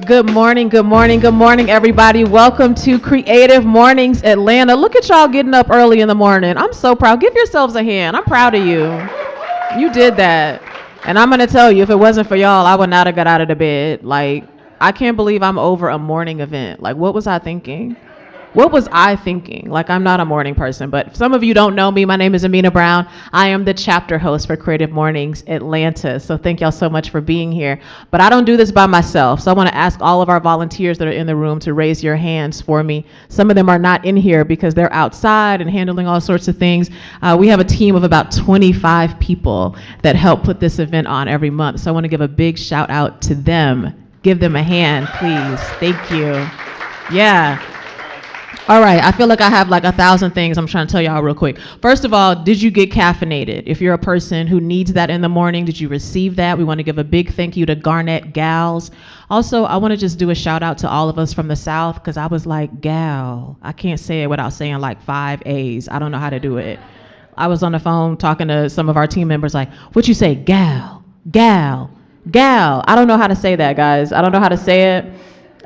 Good morning, good morning, good morning, everybody. Welcome to Creative Mornings Atlanta. Look at y'all getting up early in the morning. I'm so proud. Give yourselves a hand. I'm proud of you. You did that. And I'm going to tell you, if it wasn't for y'all, I would not have got out of the bed. Like, I can't believe I'm over a morning event. Like, what was I thinking? What was I thinking? Like, I'm not a morning person, but if some of you don't know me, my name is Amina Brown. I am the chapter host for Creative Mornings Atlanta. So thank y'all so much for being here. But I don't do this by myself. So I want to ask all of our volunteers that are in the room to raise your hands for me. Some of them are not in here because they're outside and handling all sorts of things. We have a team of about 25 people that help put this event on every month. So I want to give a big shout out to them. Give them a hand, please. Thank you. Yeah. All right, I feel like I have like 1,000 things I'm trying to tell y'all real quick. First of all, did you get caffeinated? If you're a person who needs that in the morning, did you receive that? We want to give a big thank you to Garnett Gals. Also, I want to just do a shout out to all of us from the South because I was like, gal. I can't say it without saying like 5 A's. I don't know how to do it. I was on the phone talking to some of our team members like, what you say? Gal, gal, gal. I don't know how to say that, guys. I don't know how to say it.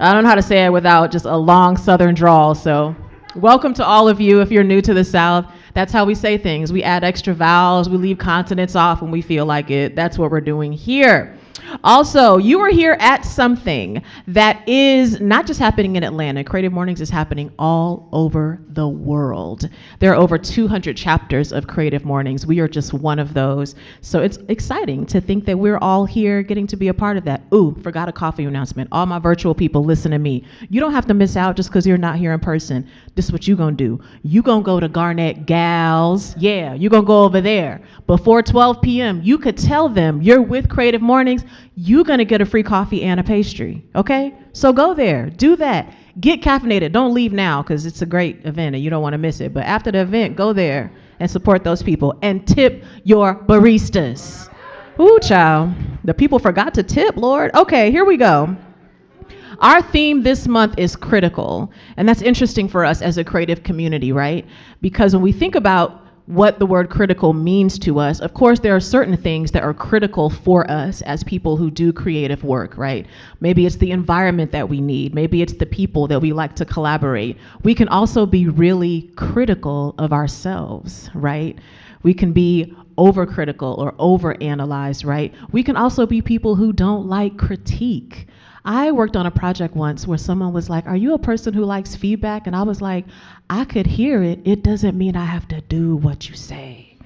I don't know how to say it without just a long Southern drawl. So welcome to all of you. If you're new to the South, that's how we say things. We add extra vowels. We leave consonants off when we feel like it. That's what we're doing here. Also, you are here at something that is not just happening in Atlanta. Creative Mornings is happening all over the world. There are over 200 chapters of Creative Mornings. We are just one of those. So it's exciting to think that we're all here getting to be a part of that. Ooh, forgot a coffee announcement. All my virtual people, listen to me. You don't have to miss out just because you're not here in person. This is what you're going to do. You're going to go to Garnett Gals. Yeah, you're going to go over there. Before 12 p.m., you could tell them you're with Creative Mornings. You're going to get a free coffee and a pastry, okay? So go there, do that. Get caffeinated. Don't leave now because it's a great event and you don't want to miss it. But after the event, go there and support those people and tip your baristas. Ooh, child. The people forgot to tip, Lord. Okay, here we go. Our theme this month is critical, and that's interesting for us as a creative community, right? Because when we think about what the word critical means to us, of course, there are certain things that are critical for us as people who do creative work, right? Maybe it's the environment that we need. Maybe it's the people that we like to collaborate. We can also be really critical of ourselves, right? We can be overcritical or overanalyze, right? We can also be people who don't like critique. I worked on a project once where someone was like, are you a person who likes feedback? And I was like, I could hear it. It doesn't mean I have to do what you say.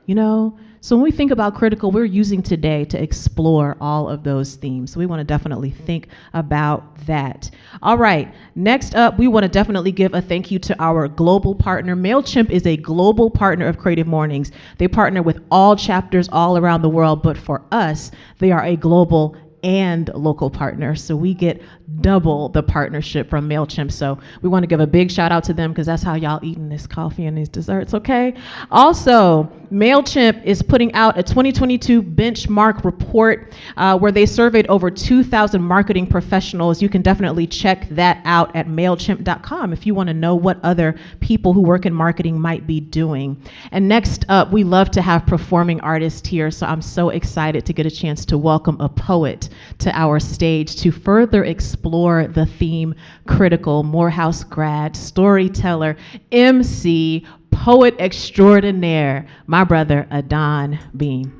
You know? So when we think about critical, we're using today to explore all of those themes. So we want to definitely think about that. All right, next up, we want to definitely give a thank you to our global partner. MailChimp is a global partner of Creative Mornings. They partner with all chapters all around the world, but for us, they are a global and local partners. So we get double the partnership from MailChimp. So we want to give a big shout out to them because that's how y'all eating this coffee and these desserts, okay? Also, MailChimp is putting out a 2022 benchmark report where they surveyed over 2,000 marketing professionals. You can definitely check that out at MailChimp.com if you want to know what other people who work in marketing might be doing. And next up, we love to have performing artists here. So I'm so excited to get a chance to welcome a poet to our stage to further explore the theme critical. Morehouse grad, storyteller, MC, poet extraordinaire, my brother Adon Bean.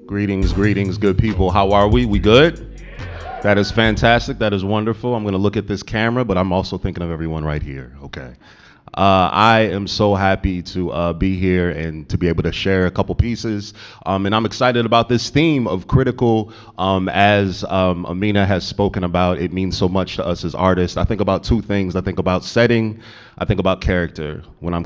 Greetings, good people. How are we? We good? That is fantastic. That is wonderful. I'm going to look at this camera, but I'm also thinking of everyone right here. Okay. I am so happy to be here and to be able to share a couple pieces. And I'm excited about this theme of critical. As Amina has spoken about, it means so much to us as artists. I think about two things. I think about setting. I think about character when I'm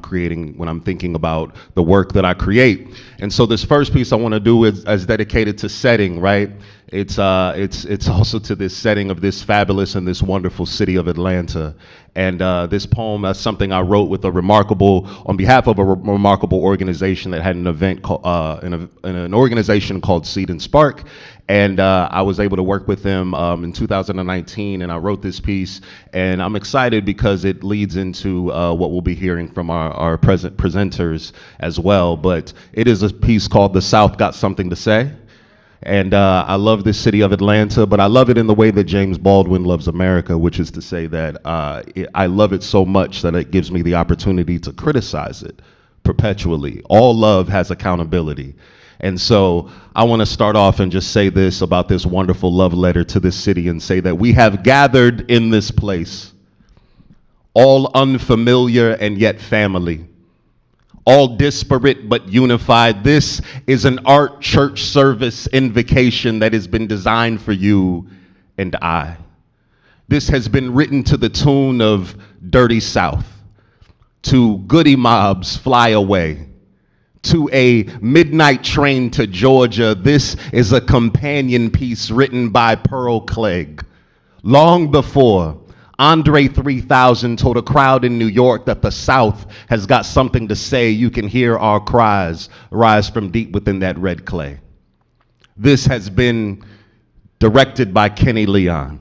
thinking about the work that I create. And so this first piece I want to do is dedicated to setting, right? It's also to this setting of this fabulous and this wonderful city of Atlanta. And this poem, that's something I wrote on behalf of a remarkable organization that had an event called, an organization called Seed and Spark. And I was able to work with them in 2019, and I wrote this piece. And I'm excited because it leads into what we'll be hearing from our presenters as well. But it is a piece called The South Got Something to Say. And I love this city of Atlanta, but I love it in the way that James Baldwin loves America, which is to say that I love it so much that it gives me the opportunity to criticize it perpetually. All love has accountability. And so I want to start off and just say this about this wonderful love letter to this city and say that we have gathered in this place, all unfamiliar and yet family, all disparate but unified. This is an art church service invocation that has been designed for you and I. This has been written to the tune of Dirty South, to Goody Mob's Fly Away, to a midnight train to Georgia. This is a companion piece written by Pearl Clegg. Long before Andre 3000 told a crowd in New York that the South has got something to say, you can hear our cries rise from deep within that red clay. This has been directed by Kenny Leon,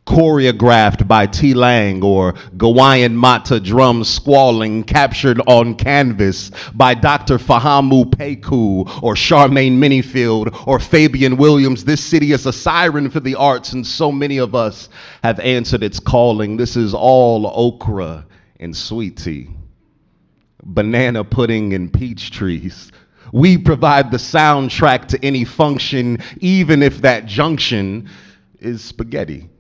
choreographed by T. Lang or Gawaiian Mata drums squalling, captured on canvas by Dr. Fahamu Peku or Charmaine Minifield or Fabian Williams. This city is a siren for the arts, and so many of us have answered its calling. This is all okra and sweet tea, banana pudding and peach trees. We provide the soundtrack to any function, even if that junction is spaghetti.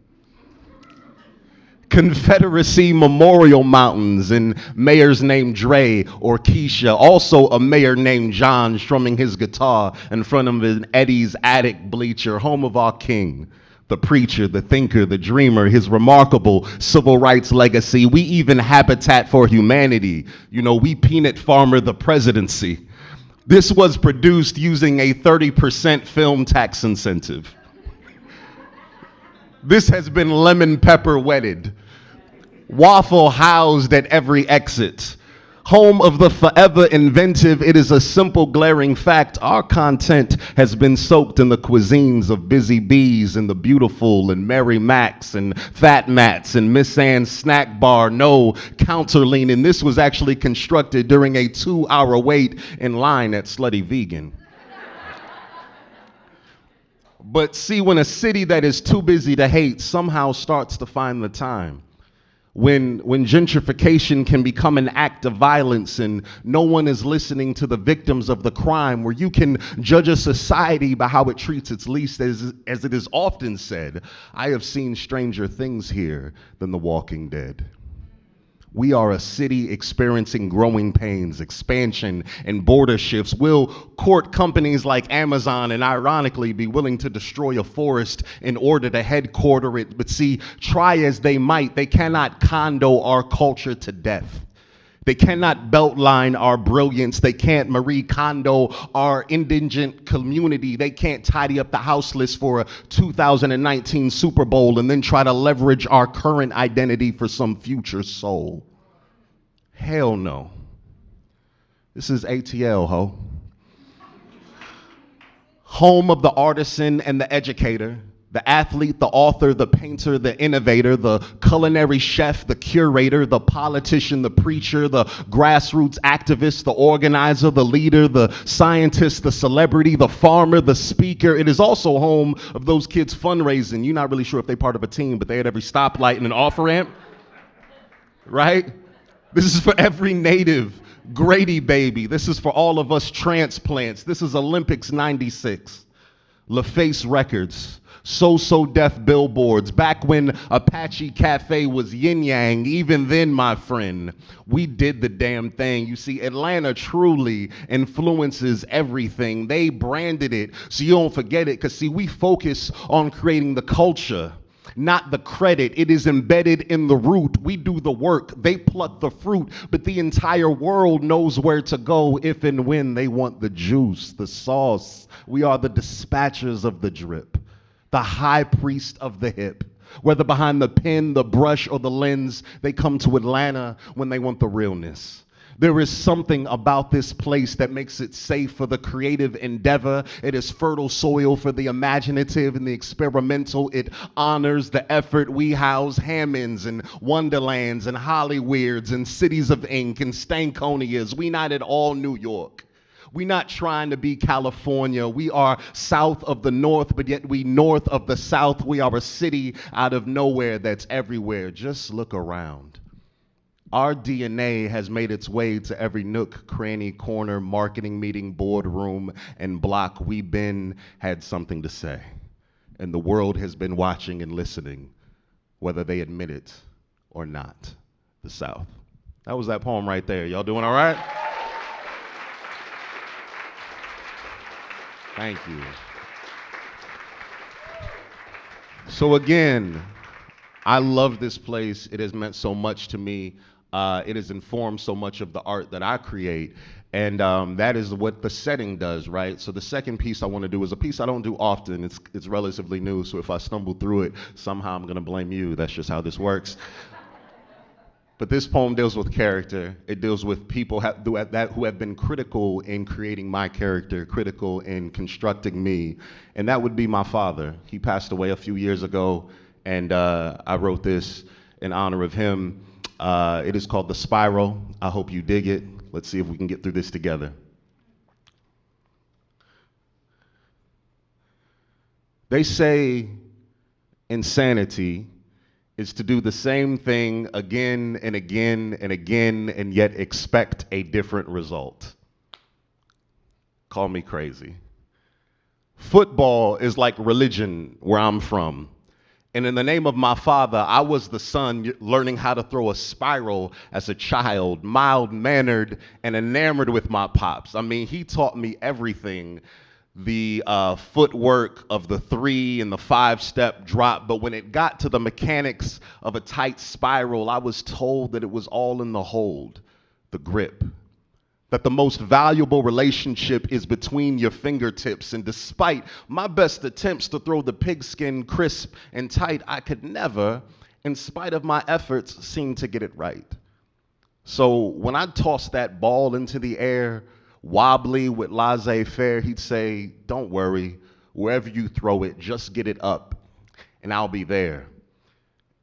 Confederacy Memorial Mountains and mayors named Dre or Keisha. Also a mayor named John strumming his guitar in front of an Eddie's attic bleacher, home of our king, the preacher, the thinker, the dreamer, his remarkable civil rights legacy. We even Habitat for Humanity. You know, we peanut farmer the presidency. This was produced using a 30% film tax incentive. This has been lemon pepper wetted, waffle housed at every exit. Home of the forever inventive, it is a simple glaring fact. Our content has been soaked in the cuisines of Busy Bees and the Beautiful and Mary Max and Fat Mats and Miss Ann's Snack Bar. No counterlean, and this was actually constructed during a 2-hour wait in line at Slutty Vegan. But see, when a city that is too busy to hate somehow starts to find the time, When gentrification can become an act of violence and no one is listening to the victims of the crime, where you can judge a society by how it treats its least, as it is often said, I have seen stranger things here than The Walking Dead. We are a city experiencing growing pains, expansion, and border shifts. Will court companies like Amazon and ironically be willing to destroy a forest in order to headquarter it? But see, try as they might, they cannot condo our culture to death. They cannot beltline our brilliance. They can't Marie Kondo our indigent community. They can't tidy up the house list for a 2019 Super Bowl and then try to leverage our current identity for some future soul. Hell no. This is ATL, ho. Home of the artisan and the educator, the athlete, the author, the painter, the innovator, the culinary chef, the curator, the politician, the preacher, the grassroots activist, the organizer, the leader, the scientist, the celebrity, the farmer, the speaker. It is also home of those kids fundraising. You're not really sure if they're part of a team, but they're at every stoplight and an off-ramp, right? This is for every native, Grady baby. This is for all of us transplants. This is Olympics 96, LaFace Records, So Deaf billboards, back when Apache Cafe was yin yang. Even then, my friend, we did the damn thing. You see, Atlanta truly influences everything. They branded it so you don't forget it, because see, we focus on creating the culture, not the credit. It is embedded in the root. We do the work. They pluck the fruit, but the entire world knows where to go if and when they want the juice, the sauce. We are the dispatchers of the drip, the high priest of the hip. Whether behind the pen, the brush, or the lens, they come to Atlanta when they want the realness. There is something about this place that makes it safe for the creative endeavor. It is fertile soil for the imaginative and the experimental. It honors the effort. We house Hammonds and Wonderlands and Hollyweirds and Cities of Ink and Stankonias. We not at all New York. We're not trying to be California. We are south of the north, but yet we north of the south. We are a city out of nowhere that's everywhere. Just look around. Our DNA has made its way to every nook, cranny, corner, marketing meeting, boardroom, and block. We've had something to say. And the world has been watching and listening, whether they admit it or not. The South. That was that poem right there. Y'all doing all right? Thank you. So again, I love this place. It has meant so much to me. It has informed so much of the art that I create. And that is what the setting does, right? So the second piece I want to do is a piece I don't do often. It's relatively new, so if I stumble through it, somehow I'm going to blame you. That's just how this works. But this poem deals with character. It deals with people who have been critical in creating my character, critical in constructing me. And that would be my father. He passed away a few years ago, and I wrote this in honor of him. It is called The Spiral. I hope you dig it. Let's see if we can get through this together. They say insanity is to do the same thing again and again and again and yet expect a different result. Call me crazy. Football is like religion where I'm from. And in the name of my father, I was the son learning how to throw a spiral as a child, mild-mannered and enamored with my pops. I mean, he taught me everything. The footwork of the 3 and the 5-step drop, but when it got to the mechanics of a tight spiral, I was told that it was all in the hold, the grip, that the most valuable relationship is between your fingertips, and despite my best attempts to throw the pigskin crisp and tight, I could never, in spite of my efforts, seem to get it right. So when I tossed that ball into the air, wobbly with laissez-faire, he'd say, don't worry, wherever you throw it, just get it up, and I'll be there.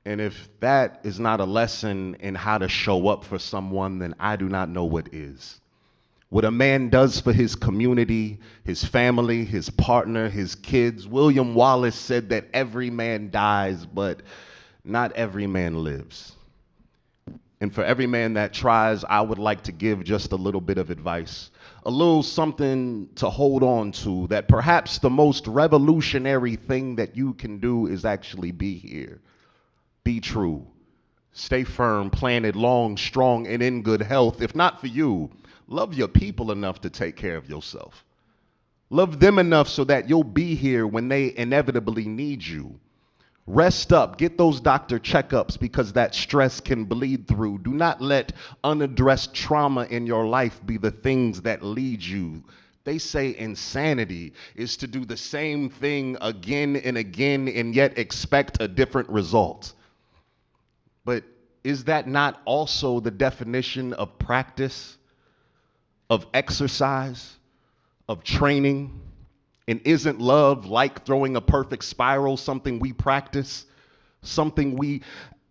And if that is not a lesson in how to show up for someone, then I do not know what is. What a man does for his community, his family, his partner, his kids. William Wallace said that every man dies, but not every man lives. And for every man that tries, I would like to give just a little bit of advice, a little something to hold on to, that perhaps the most revolutionary thing that you can do is actually be here. Be true. Stay firm, planted, long, strong, and in good health. If not for you, love your people enough to take care of yourself. Love them enough so that you'll be here when they inevitably need you. Rest up, get those doctor checkups because that stress can bleed through. Do not let unaddressed trauma in your life be the things that lead you. They say insanity is to do the same thing again and again and yet expect a different result. But is that not also the definition of practice, of exercise, of training? And isn't love like throwing a perfect spiral something we practice, something we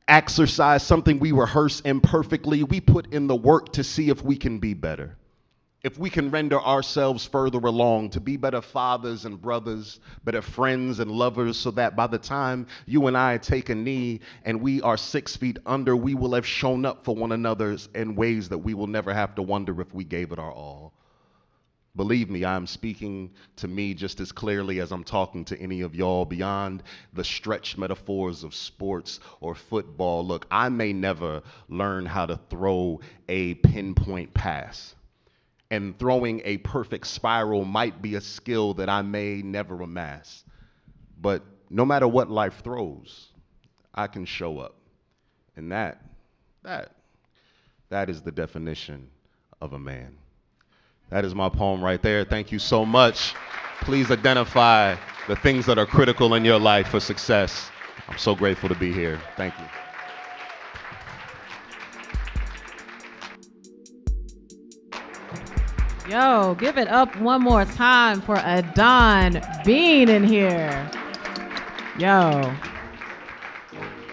exercise, something we rehearse imperfectly? We put in the work to see if we can be better, if we can render ourselves further along, to be better fathers and brothers, better friends and lovers, so that by the time you and I take a knee and we are 6 feet under, we will have shown up for one another in ways that we will never have to wonder if we gave it our all. Believe me, I'm speaking to me just as clearly as I'm talking to any of y'all beyond the stretch metaphors of sports or football. Look, I may never learn how to throw a pinpoint pass, and throwing a perfect spiral might be a skill that I may never amass. But no matter what life throws, I can show up. And that is the definition of a man. That is my poem right there. Thank you so much. Please identify the things that are critical in your life for success. I'm so grateful to be here. Thank you. Yo, give it up one more time for Adon being in here. Yo.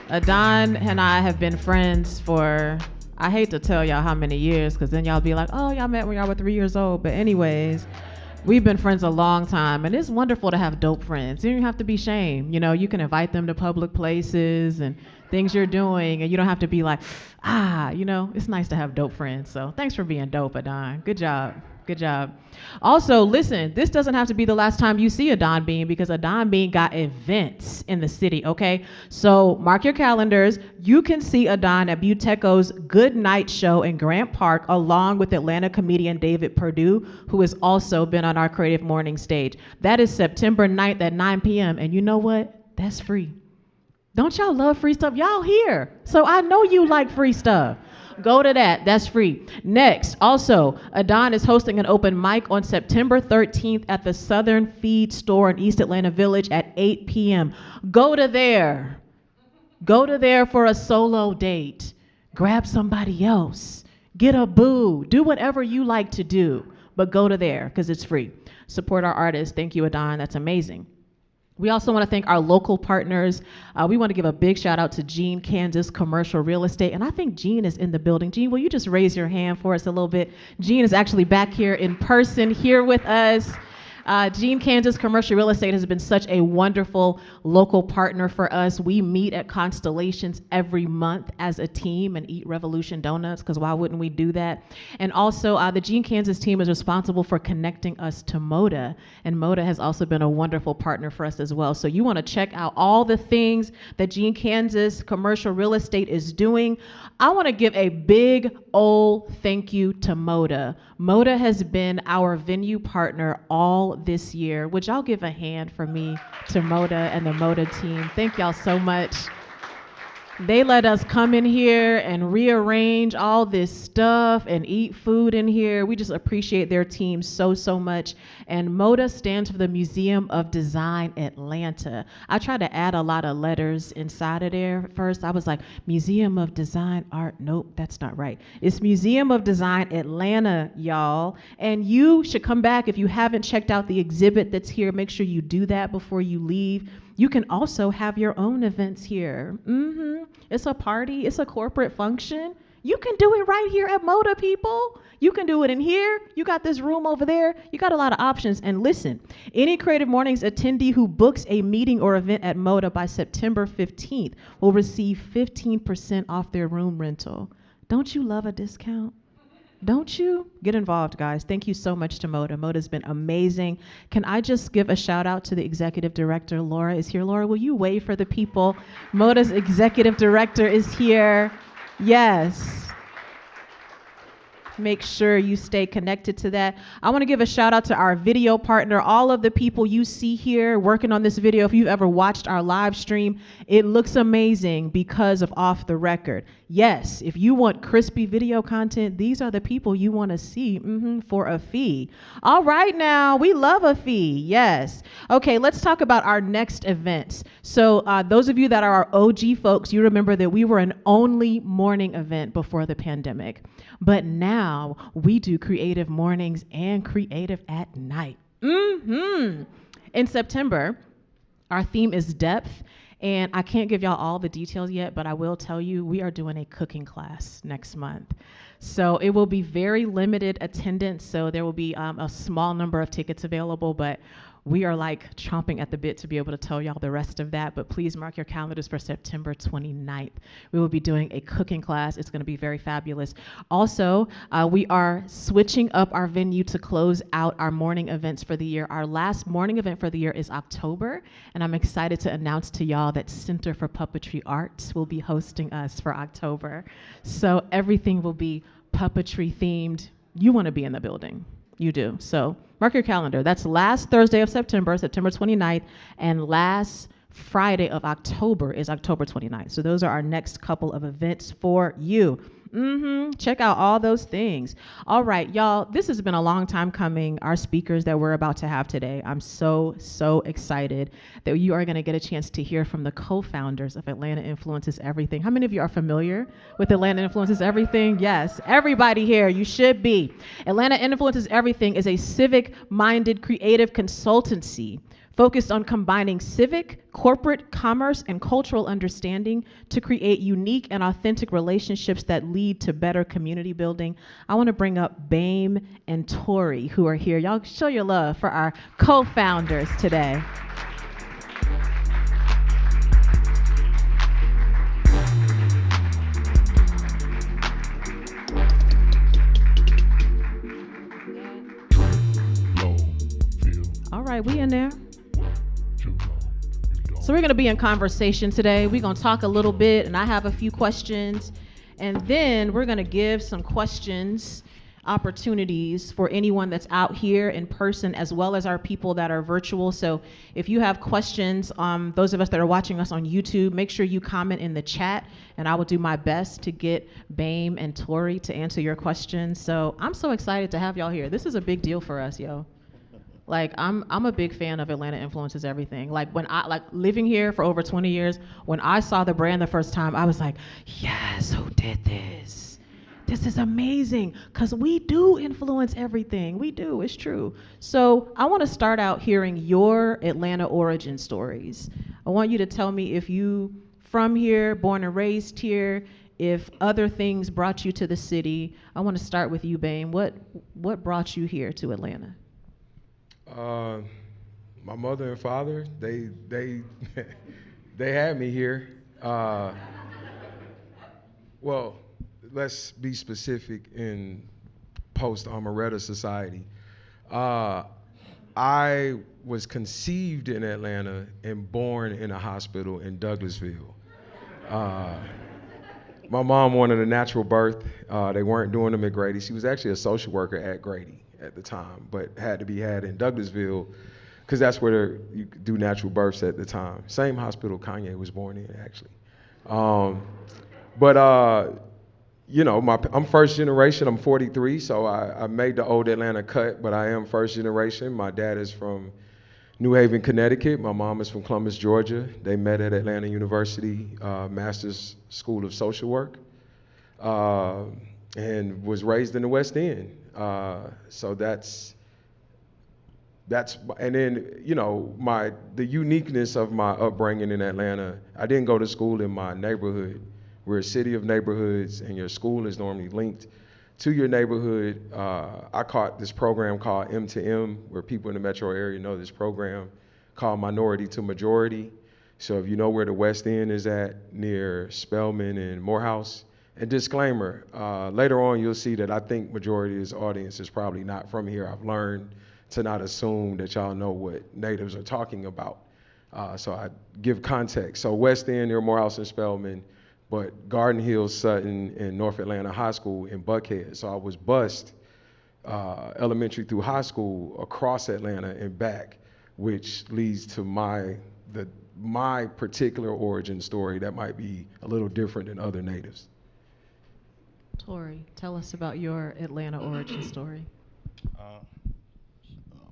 Adon and I have been friends for, I hate to tell y'all how many years, because then y'all be like, oh, y'all met when y'all were 3 years old. But anyways, we've been friends a long time, and it's wonderful to have dope friends. You don't have to be shamed. You know, you can invite them to public places and things you're doing, and you don't have to be like, you know, it's nice to have dope friends. So thanks for being dope, Adon. Good job. Good job. Also, listen, this doesn't have to be the last time you see Adon Bean, because Adon Bean got events in the city, okay? So mark your calendars. You can see Adon at Buteco's Good Night Show in Grant Park, along with Atlanta comedian David Perdue, who has also been on our Creative Morning stage. That is September 9th at 9 p.m. And you know what? That's free. Don't y'all love free stuff? Y'all here. So I know you like free stuff. Go to that. That's free. Next, also, Adon is hosting an open mic on September 13th at the Southern Feed Store in East Atlanta Village at 8 p.m. Go to there. Go to there for a solo date. Grab somebody else. Get a boo. Do whatever you like to do. But go to there because it's free. Support our artists. Thank you, Adon. That's amazing. We also want to thank our local partners. We want to give a big shout out to Gene Kansas Commercial Real Estate. And I think Gene is in the building. Gene, will you just raise your hand for us a little bit? Gene is actually back here in person here with us. Gene Kansas Commercial Real Estate has been such a wonderful local partner for us. We meet at Constellations every month as a team and eat Revolution Donuts, because why wouldn't we do that? And also, the Gene Kansas team is responsible for connecting us to Moda, and Moda has also been a wonderful partner for us as well. So you want to check out all the things that Gene Kansas Commercial Real Estate is doing. I want to give a big old thank you to Moda. Moda has been our venue partner all this year. Would y'all give a hand for me to Moda and the Moda team? Thank y'all so much. They let us come in here and rearrange all this stuff and eat food in here. We just appreciate their team so, so much. And Moda stands for the Museum of Design Atlanta. I tried to add a lot of letters inside of there at first. I was like, Museum of Design Art. Nope, that's not right. It's Museum of Design Atlanta, y'all. And you should come back if you haven't checked out the exhibit that's here. Make sure you do that before you leave. You can also have your own events here. It's a party. It's a corporate function. You can do it right here at Moda, people. You can do it in here. You got this room over there. You got a lot of options. And listen, any Creative Mornings attendee who books a meeting or event at Moda by September 15th will receive 15% off their room rental. Don't you love a discount? Don't you? Get involved, guys. Thank you so much to Moda. Moda's been amazing. Can I just give a shout out to the executive director? Laura is here. Laura, will you wave for the people? Moda's executive director is here. Yes. Make sure you stay connected to that. I want to give a shout out to our video partner, all of the people you see here working on this video. If you've ever watched our live stream, it looks amazing because of Off the Record. Yes, if you want crispy video content, these are the people you want to see for a fee. All right, now, we love a fee. Yes. Okay, let's talk about our next events. So those of you that are our OG folks, you remember that we were an only morning event before the pandemic. But now we do creative mornings and creative at night. In September, our theme is depth. And I can't give y'all all the details yet, but I will tell you we are doing a cooking class next month. So it will be very limited attendance. So there will be a small number of tickets available, but we are like chomping at the bit to be able to tell y'all the rest of that. But please mark your calendars for September 29th. We will be doing a cooking class. It's going to be very fabulous. Also, we are switching up our venue to close out our morning events for the year. Our last morning event for the year is October, and I'm excited to announce to y'all that Center for Puppetry Arts will be hosting us for October. So everything will be puppetry themed. You want to be in the building. You do. So mark your calendar. That's last Thursday of September, September 29th, and last Friday of October is October 29th. So those are our next couple of events for you. Check out all those things. All right, y'all, this has been a long time coming, our speakers that we're about to have today. I'm so excited that you are going to get a chance to hear from the co-founders of Atlanta Influences Everything. How many of you are familiar with Atlanta Influences Everything? Yes, everybody here, you should be. Atlanta Influences Everything is a civic-minded creative consultancy focused on combining civic, corporate, commerce, and cultural understanding to create unique and authentic relationships that lead to better community building. I want to bring up Bame and Tori, who are here. Y'all show your love for our co-founders today. All right, we in there. So we're going to be in conversation today. We're going to talk a little bit, and I have a few questions. And then we're going to give some questions, opportunities for anyone that's out here in person, as well as our people that are virtual. So if you have questions, those of us that are watching us on YouTube, make sure you comment in the chat, and I will do my best to get Bame and Tori to answer your questions. So I'm so excited to have y'all here. This is a big deal for us, yo. Like, I'm a big fan of Atlanta Influences Everything. Like, when living here for over 20 years, when I saw the brand the first time, I was like, yes, who did this? This is amazing, because we do influence everything. We do, it's true. So I want to start out hearing your Atlanta origin stories. I want you to tell me if you from here, born and raised here, if other things brought you to the city. I want to start with you, Bame. What brought you here to Atlanta? My mother and father, they they had me here. Well, let's be specific in post-Amaretta society. I was conceived in Atlanta and born in a hospital in Douglasville. My mom wanted a natural birth. They weren't doing them at Grady. She was actually a social worker at Grady at the time, but had to be had in Douglasville because that's where you could do natural births at the time. Same hospital Kanye was born in, actually. You know, I'm first generation. I'm 43, so I made the old Atlanta cut, but I am first generation. My dad is from New Haven, Connecticut. My mom is from Columbus, Georgia. They met at Atlanta University, Master's School of Social Work, and was raised in the West End. So that's, and then, you know, the uniqueness of my upbringing in Atlanta, I didn't go to school in my neighborhood. We're a city of neighborhoods, and your school is normally linked to your neighborhood. I caught this program called M2M, where people in the metro area know this program, called Minority to Majority. So if you know where the West End is at, near Spelman and Morehouse, And disclaimer, later on you'll see that I think majority of this audience is probably not from here. I've learned to not assume that y'all know what natives are talking about. So I give context. So West End near Morehouse and Spelman, but Garden Hill, Sutton, and North Atlanta High School in Buckhead. So I was bused elementary through high school across Atlanta and back, which leads to my particular origin story that might be a little different than other natives. Tori, tell us about your Atlanta origin story. Oh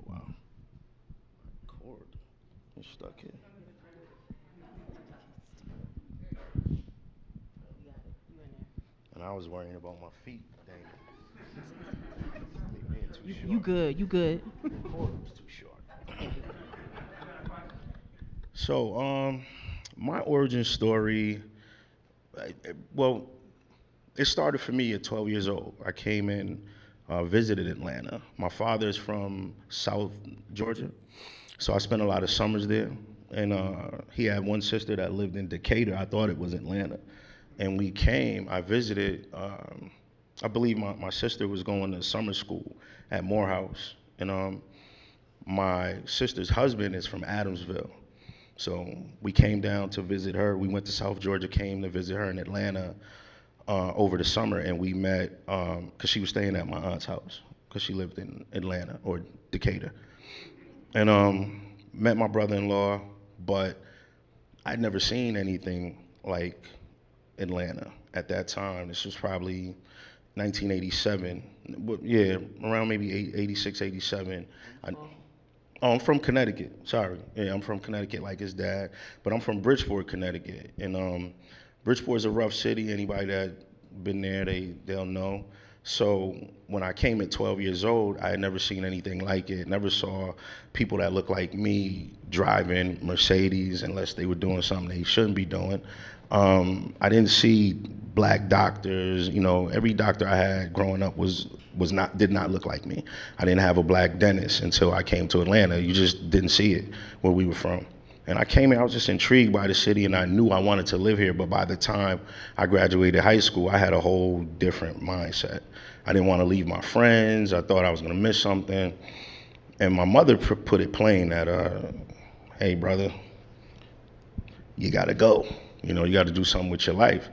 wow. Cord is stuck here. And I was worrying about my feet. Dang. They being too short. You good, you good. Cord was too short. So, my origin story, well, it started for me at 12 years old. I came in, visited Atlanta. My father is from South Georgia, so I spent a lot of summers there. And he had one sister that lived in Decatur. I thought it was Atlanta. And we came, I visited, I believe my sister was going to summer school at Morehouse. And my sister's husband is from Adamsville. So we came down to visit her. We went to South Georgia, came to visit her in Atlanta over the summer, and we met because she was staying at my aunt's house because she lived in Atlanta or Decatur. And met my brother-in-law, but I'd never seen anything like Atlanta at that time. This was probably 1987. Yeah, around maybe 86, 87. I'm from Connecticut. Sorry. Yeah, I'm from Connecticut like his dad. But I'm from Bridgeport, Connecticut. And Bridgeport's a rough city. Anybody that been there, they'll know. So when I came at 12 years old, I had never seen anything like it. Never saw people that looked like me driving Mercedes unless they were doing something they shouldn't be doing. I didn't see black doctors. You know, every doctor I had growing up did not look like me. I didn't have a black dentist until I came to Atlanta. You just didn't see it where we were from. And I came here, I was just intrigued by the city, and I knew I wanted to live here. But by the time I graduated high school, I had a whole different mindset. I didn't want to leave my friends. I thought I was going to miss something. And my mother put it plain that, hey, brother, you got to go. You know, you got to do something with your life.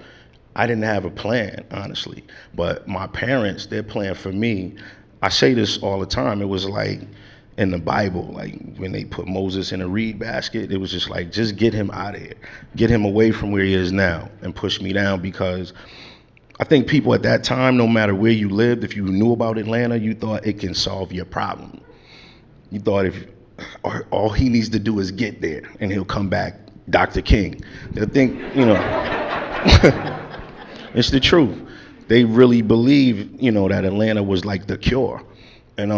I didn't have a plan, honestly. But my parents, their plan for me, I say this all the time, it was like in the Bible, like when they put Moses in a reed basket, it was just like, just get him out of here. Get him away from where he is now and push me down, because I think people at that time, no matter where you lived, if you knew about Atlanta, you thought it can solve your problem. You thought all he needs to do is get there and he'll come back Dr. King. They think, you know, it's the truth. They really believe, you know, that Atlanta was like the cure. And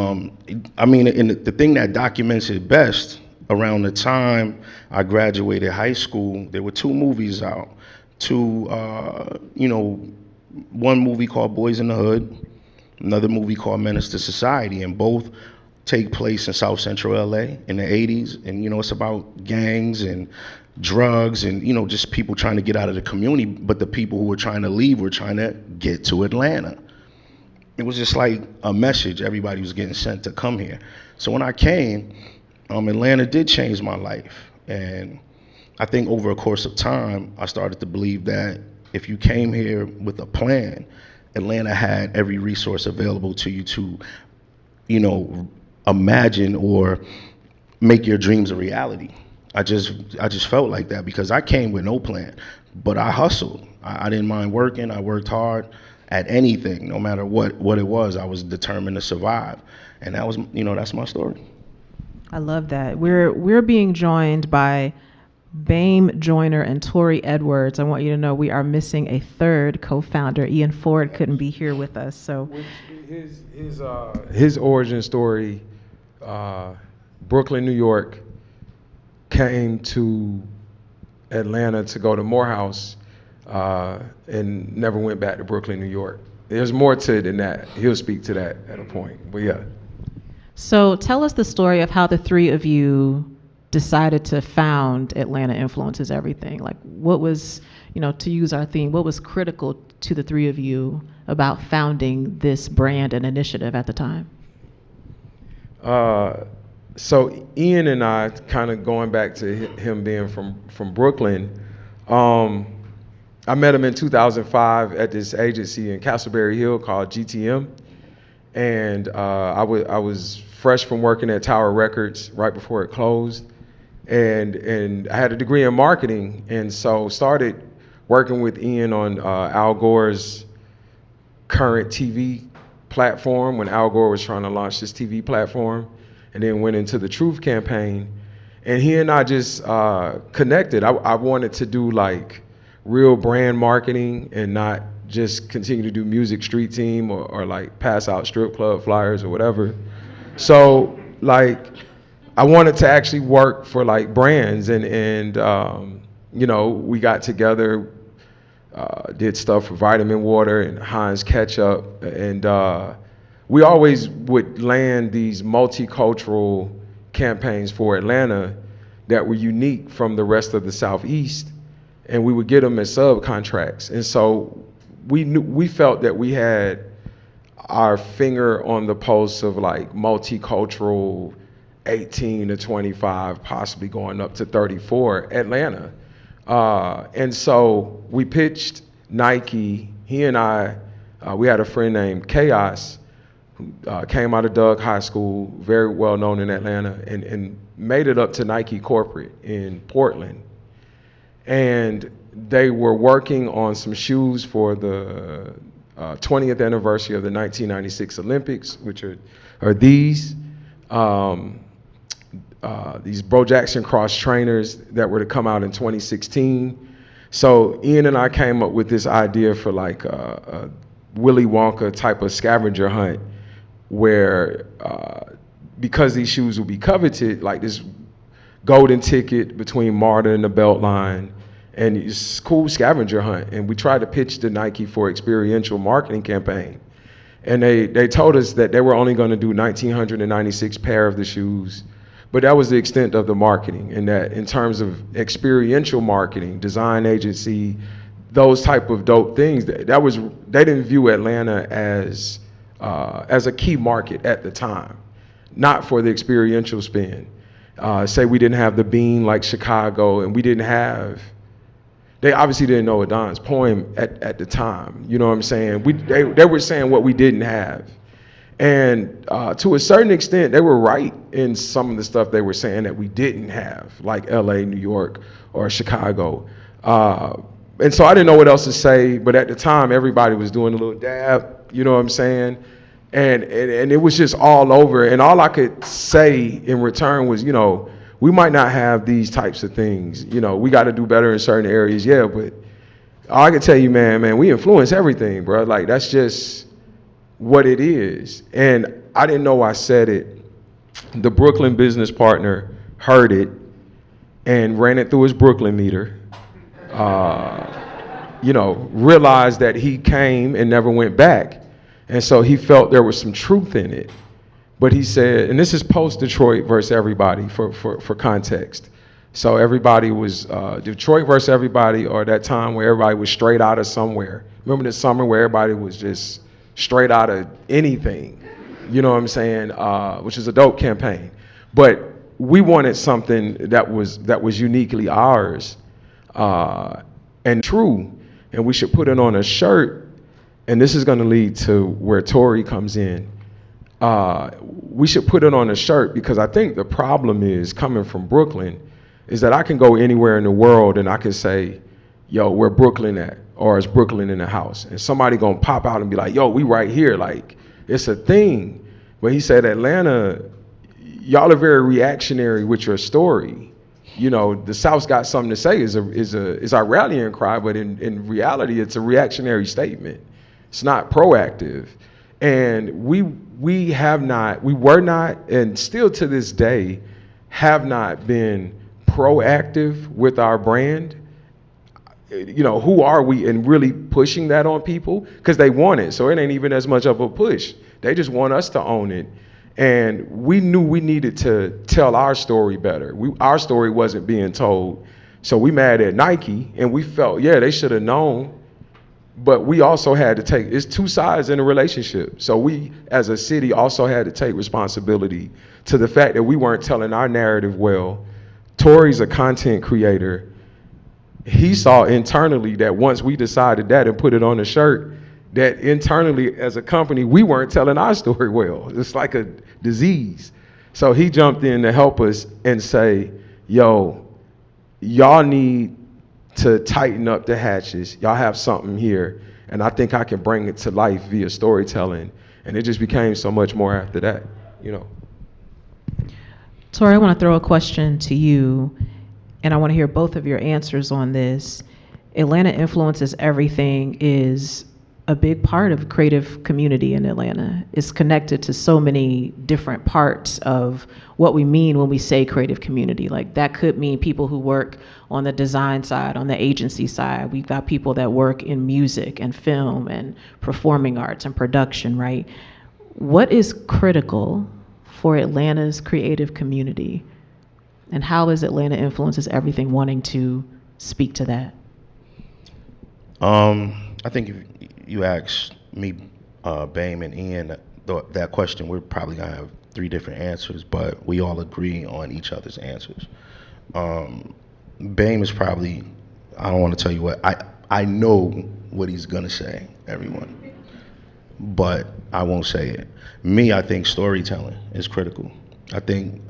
I mean, and the thing that documents it best, around the time I graduated high school, there were two movies out. One movie called Boys in the Hood, another movie called Menace to Society, and both take place in South Central LA in the 80s. And, you know, it's about gangs and drugs and, you know, just people trying to get out of the community. But the people who were trying to leave were trying to get to Atlanta. It was just like a message everybody was getting sent to come here. So when I came, Atlanta did change my life. And I think over a course of time, I started to believe that if you came here with a plan, Atlanta had every resource available to you to, you know, imagine or make your dreams a reality. I just felt like that because I came with no plan, but I hustled. I didn't mind working. I worked hard at anything, no matter what it was. I was determined to survive, and that was, you know, that's my story. I love that. We're being joined by Bame Joyner and Tori Edwards. I want you to know we are missing a third co-founder. Ian Ford couldn't be here with us, so his origin story, Brooklyn, New York, came to Atlanta to go to Morehouse, and never went back to Brooklyn, New York. There's more to it than that. He'll speak to that at a point, but yeah. So tell us the story of how the three of you decided to found Atlanta Influences Everything. Like, what was, you know, to use our theme, what was critical to the three of you about founding this brand and initiative at the time? So Ian and I, kind of going back to him being from Brooklyn, I met him in 2005 at this agency in Castleberry Hill called GTM, and I was fresh from working at Tower Records right before it closed, and I had a degree in marketing, and so started working with Ian on Al Gore's current TV platform when Al Gore was trying to launch this TV platform, and then went into the Truth campaign. And he and I just connected. I wanted to do like real brand marketing and not just continue to do music street team or like pass out strip club flyers or whatever. So like I wanted to actually work for like brands and you know, we got together, did stuff for Vitamin Water and Heinz Ketchup, and we always would land these multicultural campaigns for Atlanta that were unique from the rest of the Southeast, and we would get them as subcontracts. And so we felt that we had our finger on the pulse of like multicultural 18 to 25, possibly going up to 34 Atlanta. And so we pitched Nike. He and I, we had a friend named Chaos, who came out of Doug High School, very well known in Atlanta, and made it up to Nike corporate in Portland. And they were working on some shoes for the 20th anniversary of the 1996 Olympics, which are these Bro Jackson cross trainers that were to come out in 2016. So Ian and I came up with this idea for like a Willy Wonka type of scavenger hunt where because these shoes will be coveted, like this golden ticket between Marta and the Beltline, and it's cool scavenger hunt. And we tried to pitch to Nike for experiential marketing campaign. And they told us that they were only going to do 1,996 pair of the shoes. But that was the extent of the marketing, and that in terms of experiential marketing, design agency, those type of dope things, they didn't view Atlanta as a key market at the time, not for the experiential spin. Say we didn't have the Bean like Chicago, and they obviously didn't know Adon's poem at the time. You know what I'm saying? They were saying what we didn't have. And to a certain extent, they were right in some of the stuff they were saying that we didn't have, like LA, New York, or Chicago. And so I didn't know what else to say, but at the time, everybody was doing a little dab, you know what I'm saying? And it was just all over. And all I could say in return was, you know, we might not have these types of things. You know, we got to do better in certain areas, yeah, but all I can tell you, man, we influence everything, bro. Like, that's just what it is. And I didn't know I said it. The Brooklyn business partner heard it and ran it through his Brooklyn meter. You know, realized that he came and never went back. And so he felt there was some truth in it. But he said, and this is post-Detroit versus everybody for context. So everybody was, Detroit versus everybody, or that time where everybody was straight out of somewhere. Remember the summer where everybody was just straight out of anything, you know what I'm saying, which is a dope campaign. But we wanted something that was uniquely ours and true, and we should put it on a shirt, and this is gonna lead to where Tori comes in. We should put it on a shirt because I think the problem is, coming from Brooklyn, is that I can go anywhere in the world and I can say, yo, where Brooklyn at? Or is Brooklyn in the house? And somebody gonna pop out and be like, yo, we right here. Like, it's a thing. But he said, Atlanta, y'all are very reactionary with your story. You know, the South's got something to say is our rallying cry, but in reality, it's a reactionary statement. It's not proactive. And we were not, and still to this day, have not been proactive with our brand. You know, who are we, and really pushing that on people because they want it. So it ain't even as much of a push. They just want us to own it. And we knew we needed to tell our story better. Our story wasn't being told. So we mad at Nike, and we felt, yeah, they should have known. But we also had to take, it's two sides in a relationship. So we, as a city, also had to take responsibility to the fact that we weren't telling our narrative well. Tori's a content creator. He saw internally that once we decided that and put it on a shirt, that internally as a company, we weren't telling our story well. It's like a disease. So he jumped in to help us and say, yo, y'all need to tighten up the hatches. Y'all have something here. And I think I can bring it to life via storytelling. And it just became so much more after that, you know. Tori, I want to throw a question to you, and I want to hear both of your answers on this. Atlanta Influences Everything is a big part of creative community in Atlanta. It's connected to so many different parts of what we mean when we say creative community. Like that could mean people who work on the design side, on the agency side. We've got people that work in music and film and performing arts and production, right? What is critical for Atlanta's creative community? And how is Atlanta Influences Everything wanting to speak to that? I think if you ask me, Bame and Ian, that question, we're probably gonna have 3 different answers, but we all agree on each other's answers. Bame is probably, I don't want to tell you what, I know what he's gonna say, everyone, but I won't say it. Me, I think storytelling is critical. I think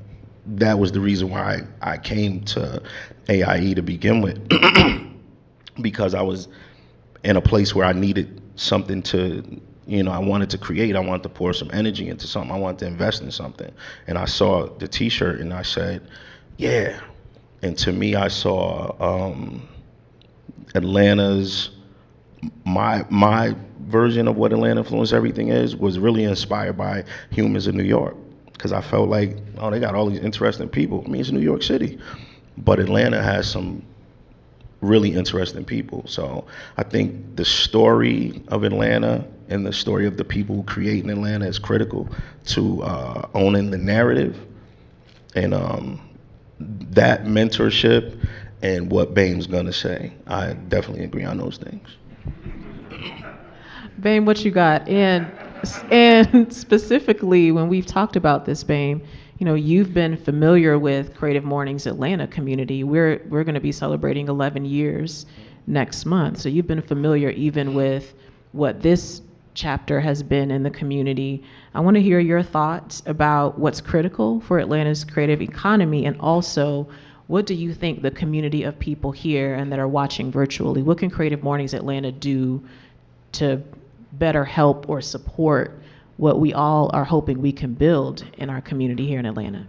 that was the reason why I came to AIE to begin with, because I was in a place where I needed something to, I wanted to create, I wanted to pour some energy into something, I wanted to invest in something. And I saw the t-shirt and I said, yeah. And to me, I saw Atlanta's, my version of what Atlanta Influenced Everything is was really inspired by Humans in New York. Because I felt like, oh, they got all these interesting people. I mean, it's New York City. But Atlanta has some really interesting people. So I think the story of Atlanta and the story of the people who create in Atlanta is critical to owning the narrative. And that mentorship and what Bame's gonna say, I definitely agree on those things. Bame, what you got? And specifically, when we've talked about this, Bame, you've been familiar with Creative Mornings Atlanta community. We're going to be celebrating 11 years next month. So you've been familiar even with what this chapter has been in the community. I want to hear your thoughts about what's critical for Atlanta's creative economy, and also what do you think the community of people here and that are watching virtually, what can Creative Mornings Atlanta do to better help or support what we all are hoping we can build in our community here in Atlanta?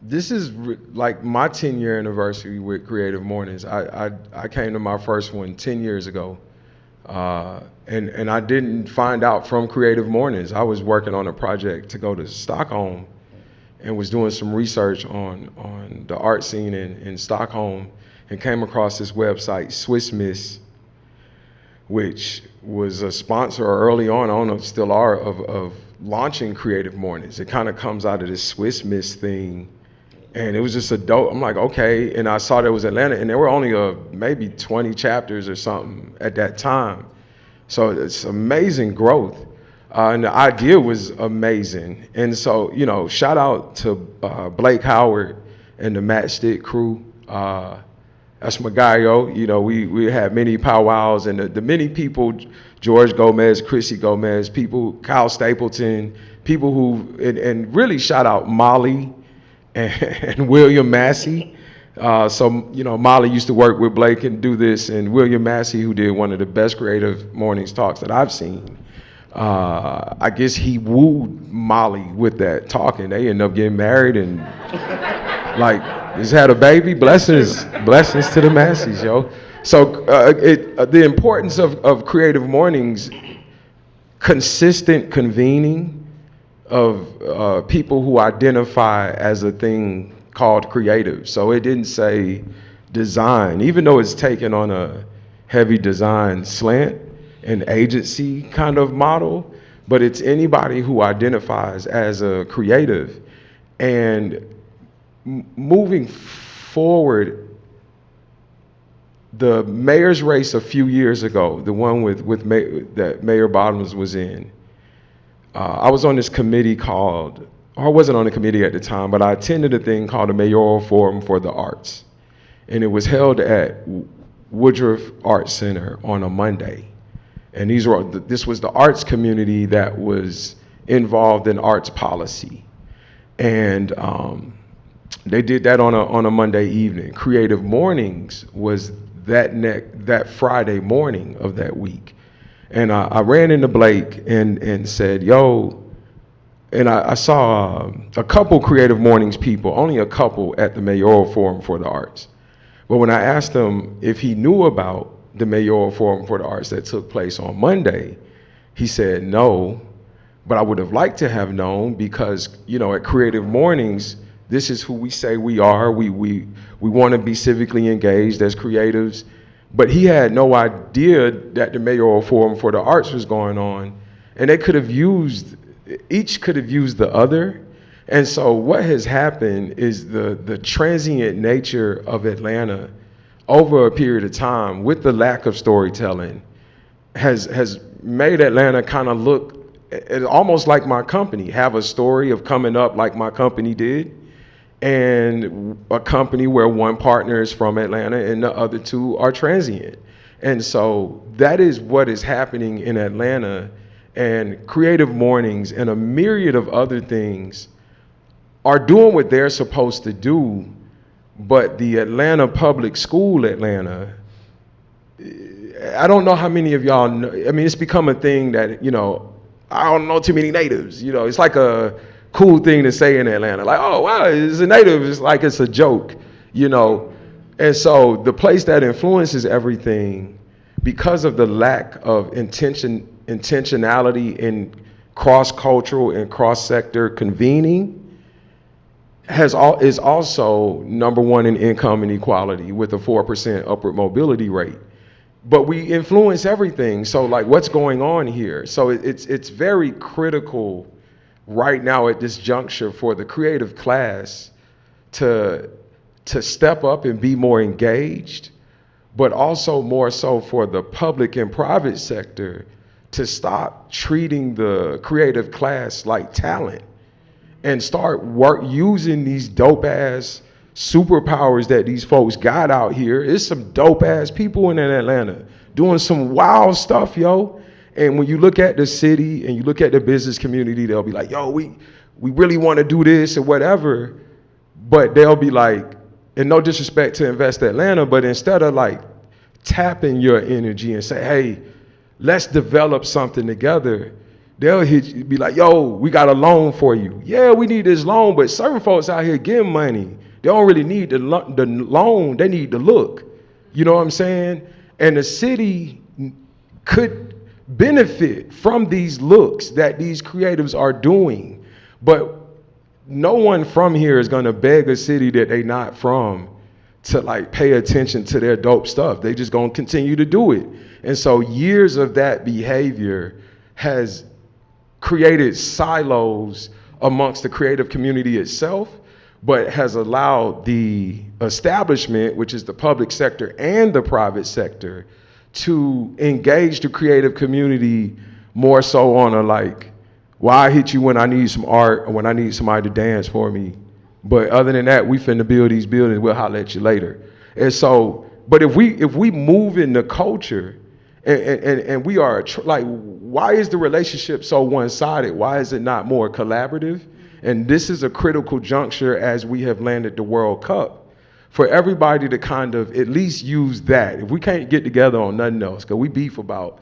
This is like my 10-year anniversary with Creative Mornings. I came to my first one 10 years ago. And I didn't find out from Creative Mornings. I was working on a project to go to Stockholm and was doing some research on the art scene in Stockholm, and came across this website, Swiss Miss, which was a sponsor early on, I don't know if still are, of launching Creative Mornings. It kind of comes out of this Swiss Miss thing. And it was just a dope, I'm like, okay. And I saw there was Atlanta, and there were only maybe 20 chapters or something at that time. So it's amazing growth. And the idea was amazing. And so, shout out to Blake Howard and the Matchstick crew. That's my guy, yo. We had many powwows, and the many people, George Gomez, Chrissy Gomez, people, Kyle Stapleton, people who, and really shout out Molly and William Massey. Molly used to work with Blake and do this, and William Massey, who did one of the best Creative Mornings talks that I've seen. I guess he wooed Molly with that talk, and they ended up getting married and just had a baby. Blessings to the Masseys, yo. So the importance of Creative Mornings, consistent convening of people who identify as a thing called creative. So it didn't say design, even though it's taken on a heavy design slant, an agency kind of model, but it's anybody who identifies as a creative. And moving forward the mayor's race a few years ago, the one that Mayor Bottoms was in. I was on this committee called, or I wasn't on the committee at the time, but I attended a thing called the Mayoral Forum for the Arts. And it was held at Woodruff Arts Center on a Monday. And this was the arts community that was involved in arts policy. And they did that on a Monday evening. Creative Mornings was that Friday morning of that week. And I ran into Blake and said, yo, and I saw a couple Creative Mornings people, only a couple at the Mayoral Forum for the Arts. But when I asked him if he knew about the Mayoral Forum for the Arts that took place on Monday, he said no, but I would have liked to have known because, at Creative Mornings, this is who we say we are. We want to be civically engaged as creatives. But he had no idea that the Mayoral Forum for the Arts was going on. And each could have used the other. And so what has happened is the transient nature of Atlanta over a period of time with the lack of storytelling has made Atlanta kind of look almost like my company, have a story of coming up like my company did, and a company where one partner is from Atlanta and the other two are transient. And so that is what is happening in Atlanta, and Creative Mornings and a myriad of other things are doing what they're supposed to do, but the Atlanta Public School Atlanta, I don't know how many of y'all know, it's become a thing that, I don't know too many natives, it's like a cool thing to say in Atlanta, like, oh wow, it's a native, it's like it's a joke, And so the place that influences everything, because of the lack of intentionality in cross-cultural and cross-sector convening, is also number one in income inequality with a 4% upward mobility rate. But we influence everything. So like, what's going on here? So it's very critical right now at this juncture for the creative class to step up and be more engaged, but also more so for the public and private sector to stop treating the creative class like talent and start using these dope ass superpowers that these folks got out here. It's some dope ass people in Atlanta doing some wild stuff, yo. And when you look at the city and you look at the business community, they'll be like, yo, we really want to do this or whatever. But they'll be like, and no disrespect to Invest Atlanta, but instead of like tapping your energy and say, hey, let's develop something together, they'll be like, yo, we got a loan for you. Yeah, we need this loan, but certain folks out here getting money, they don't really need the loan, they need the look. You know what I'm saying? And the city could benefit from these looks that these creatives are doing, but no one from here is gonna beg a city that they not from to like pay attention to their dope stuff. They just gonna continue to do it. And so years of that behavior has created silos amongst the creative community itself, but has allowed the establishment, which is the public sector and the private sector, to engage the creative community more so on a like, well, I hit you when I need some art or when I need somebody to dance for me. But other than that, we finna build these buildings, we'll holler at you later. And so, but if we move in the culture and we are, like, why is the relationship so one-sided? Why is it not more collaborative? And this is a critical juncture as we have landed the World Cup for everybody to kind of at least use that. If we can't get together on nothing else, because we beef about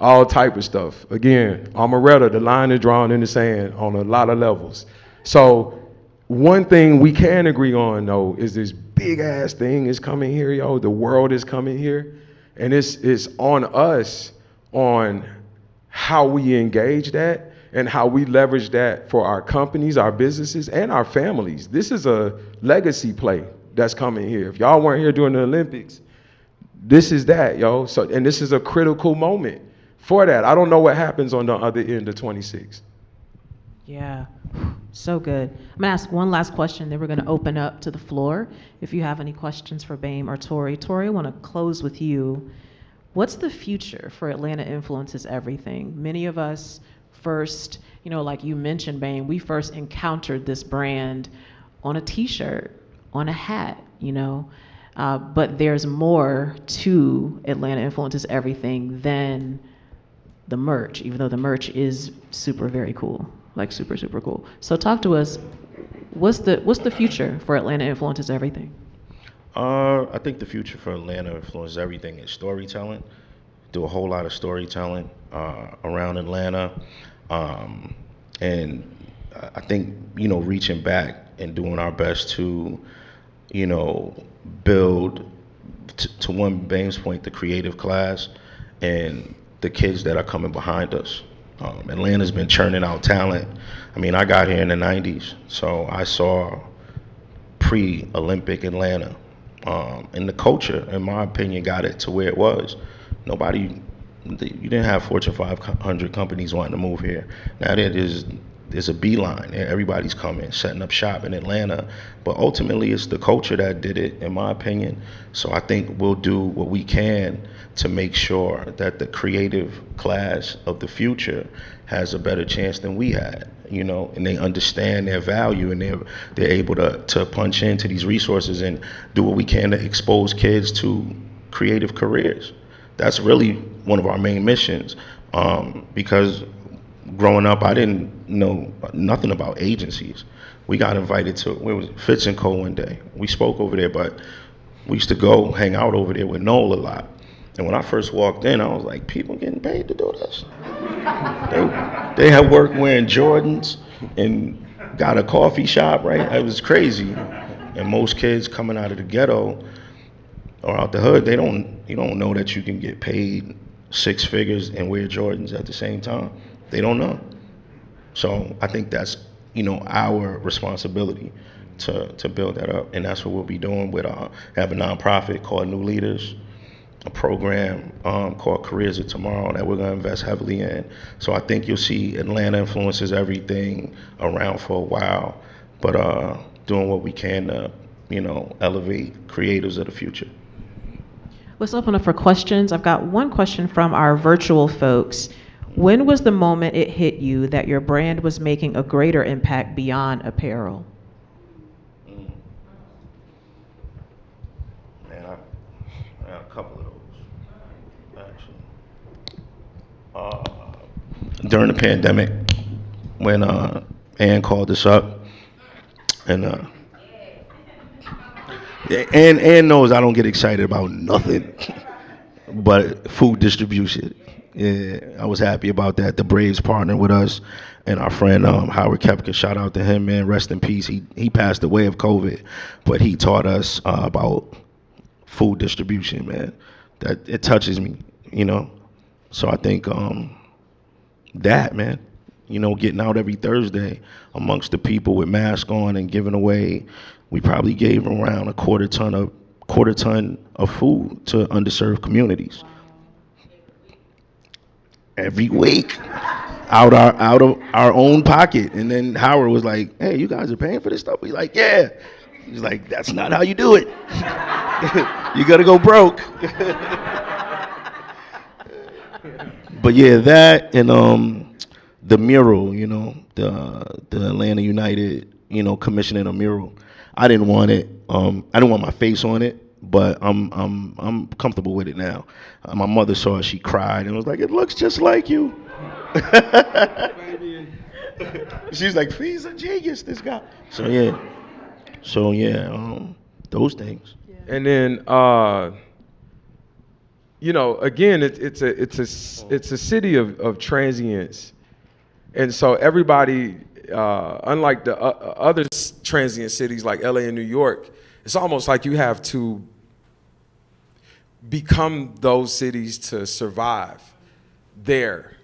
all type of stuff. Again, Amaretta, the line is drawn in the sand on a lot of levels. So one thing we can agree on, though, is this big ass thing is coming here, yo. The world is coming here. And it's on us on how we engage that and how we leverage that for our companies, our businesses, and our families. This is a legacy play that's coming here. If y'all weren't here during the Olympics, this is that, yo. So, and this is a critical moment for that. I don't know what happens on the other end of 26. Yeah, so good. I'm gonna ask one last question, then we're gonna open up to the floor. If you have any questions for Bame or Tori. Tori, I wanna close with you. What's the future for Atlanta Influences Everything? Many of us first, like you mentioned, Bame, we first encountered this brand on a t-shirt, on a hat, but there's more to Atlanta Influences Everything than the merch, even though the merch is super very cool, like super, super cool. So talk to us, what's the future for Atlanta Influences Everything? I think the future for Atlanta influences everything is storytelling. Do a whole lot of storytelling around Atlanta, and I think reaching back and doing our best to build to one Bame's point the creative class and the kids that are coming behind us. Atlanta's been churning out talent. I mean, I got here in the '90s, so I saw pre-Olympic Atlanta. And the culture, in my opinion, got it to where it was. You didn't have Fortune 500 companies wanting to move here. Now there's a beeline. Everybody's coming, setting up shop in Atlanta. But ultimately, it's the culture that did it, in my opinion. So I think we'll do what we can to make sure that the creative class of the future has a better chance than we had, and they understand their value, and they're able to punch into these resources and do what we can to expose kids to creative careers. That's really one of our main missions, because growing up, I didn't know nothing about agencies. We got invited to, where was it, Fitz and Co. one day. We spoke over there, but we used to go hang out over there with Noel a lot. And when I first walked in, I was like, people getting paid to do this? They had work wearing Jordans and got a coffee shop, right? It was crazy. And most kids coming out of the ghetto or out the hood, you don't know that you can get paid six figures and wear Jordans at the same time. They don't know. So I think that's, our responsibility to build that up. And that's what we'll be doing with have a nonprofit called New Leaders, a program called Careers of Tomorrow that we're going to invest heavily in. So I think you'll see Atlanta Influences Everything around for a while, but doing what we can to, elevate creators of the future. Let's open up for questions. I've got one question from our virtual folks. When was the moment it hit you that your brand was making a greater impact beyond apparel? Man, I got a couple of those, actually. During the pandemic, when Ann called us up, and Ann knows I don't get excited about nothing but food distribution. Yeah, I was happy about that. The Braves partnered with us, and our friend Howard Kepka, shout out to him, man, rest in peace. He passed away of COVID, but he taught us about food distribution, man. That it touches me, So I think that, man, getting out every Thursday amongst the people with masks on and giving away, we probably gave around a quarter ton of food to underserved communities. Every week, out of our own pocket. And then Howard was like, "Hey, you guys are paying for this stuff?" He's like, "Yeah." He's like, "That's not how you do it. You gotta go broke." But yeah, that and the mural, the Atlanta United, commissioning a mural. I didn't want it. I didn't want my face on it, but I'm comfortable with it now. My mother saw it, she cried and was like, "It looks just like you." She's like, "He's a genius, this guy." So yeah, those things. And then, again, it's a city of transients, and so everybody, unlike the other transient cities like LA and New York, it's almost like you have to become those cities to survive there.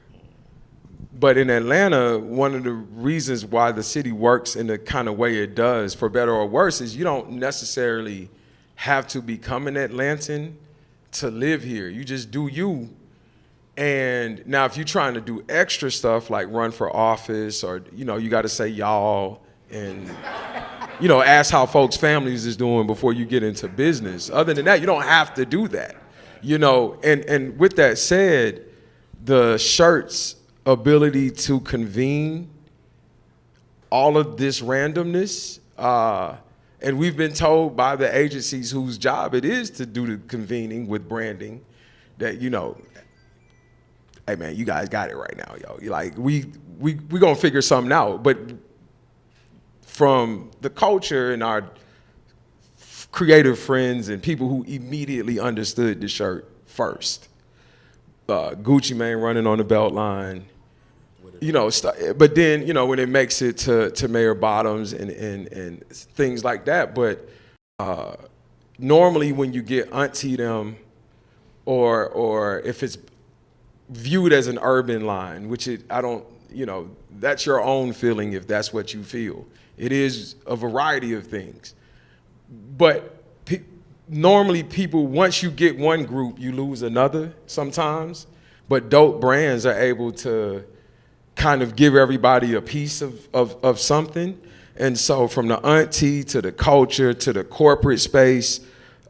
But in Atlanta, one of the reasons why the city works in the kind of way it does, for better or worse, is you don't necessarily have to become an Atlantan to live here. You just do you, And now if you're trying to do extra stuff like run for office or, you got to say y'all and, ask how folks' families is doing before you get into business. Other than that, you don't have to do that, And with that said, the shirt's ability to convene all of this randomness, and we've been told by the agencies whose job it is to do the convening with branding that, hey man, you guys got it right now, yo. Like we gonna figure something out. But from the culture and our creative friends and people who immediately understood the shirt first, Gucci Mane running on the belt line, but then when it makes it to Mayor Bottoms and things like that. But normally when you get auntie them, or if it's viewed as an urban line, which that's your own feeling if that's what you feel. It is a variety of things. But normally people, once you get one group, you lose another sometimes. But dope brands are able to kind of give everybody a piece of something. And so from the auntie to the culture to the corporate space,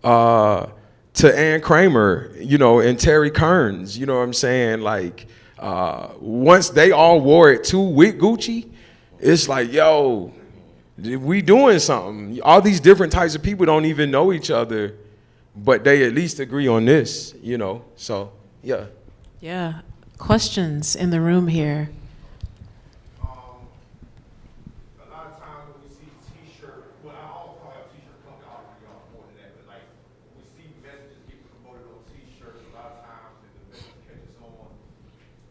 to Ann Kramer, and Terry Kearns, you know what I'm saying? Like, once they all wore it too with Gucci, it's like, yo, we doing something. All these different types of people don't even know each other, but they at least agree on this, So, yeah. Yeah. Questions in the room here? A lot of times when we see t-shirt, well, I don't call it t-shirt company, I don't y'all more than that, but like we see messages get promoted on t-shirts. A lot of times if the message catches on,